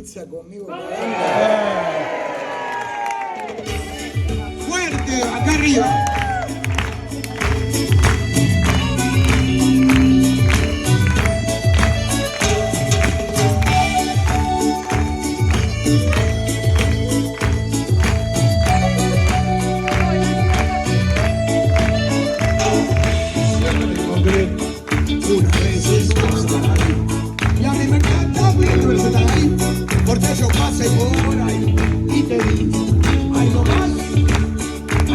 pizza conmigo. Fuerte, acá arriba. Una vez estar ahí. Y a mí me encanta verlo estar ahí, porque yo pasé por ahí y te vi, ahí nomás.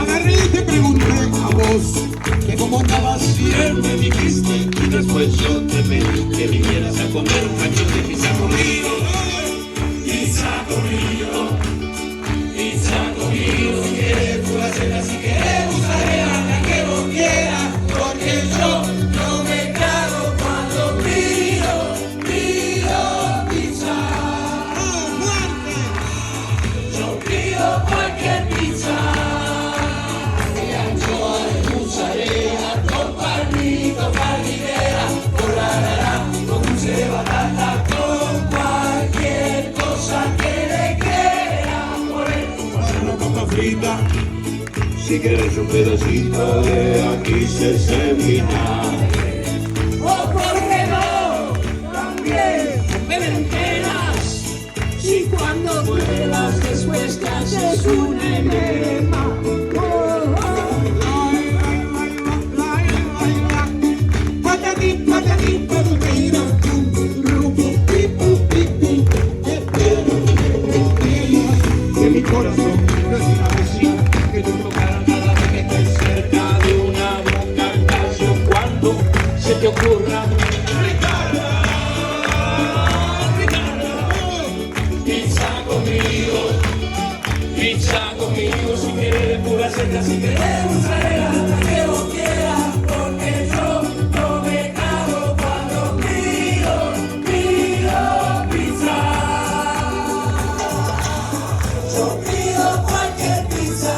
Agarré y te pregunté a vos que cómo andabas. Bien me dijiste y después yo te pedí que vinieras a comer un cacho de pizza conmigo. Pizza conmigo, pizza conmigo. Si quieres fugacela, si quieres mozzarella, la que vos quieras, porque yo no me cago cuando pido pizza. Yo pido cualquier pizza. De anchoa, de mozzarella, con palmito, palmidera, con rarará, con dulce de batata, con cualquier cosa que le quiera poner. Pasarlo papa frita, si quieres un pedacito de aquí se vinagre. O por qué no, también comer enteras, si cuando puedas después te haces un enema. De mi corazón no es una vecina que tú tocaras nada de que estés cerca de una boca canción cuando se te ocurra. Pizza conmigo, si quieres pura seca, si quieres mozzarella, la que vos quieras, porque yo no me cago cuando pido pizza. Yo pido cualquier pizza,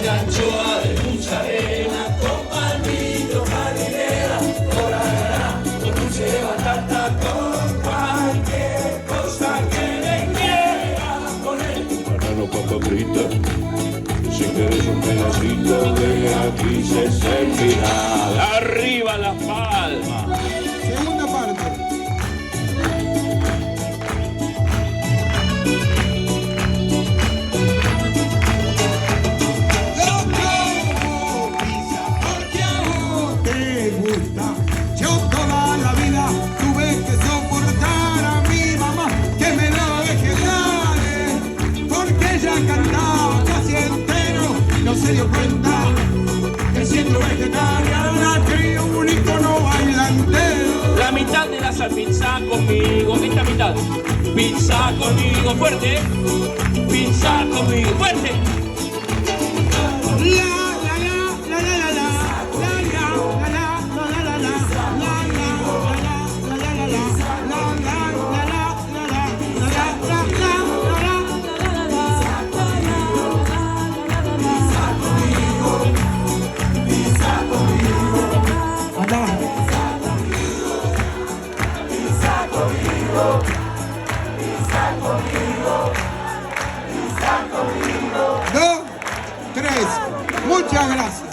de anchoa, de mozzarella, con palmito, palmidera, con rarará, con dulce de batata, con cualquier cosa que le quiera poner. Banano, papa frita, si quieres un pedacito de aquí se servirá. Arriba las palmas. Segunda parte. Porque a vos te gusta. Yo toda la vida tuve que soportar a mi mamá que me lo deje dar, porque ella cantaba casi entero, no se dio cuenta que siendo vegetariana cría un icono bailantero. La mitad de la salpizza conmigo, esta mitad. Pizza conmigo, fuerte. Pizza conmigo, fuerte. Dos, tres. Muchas gracias.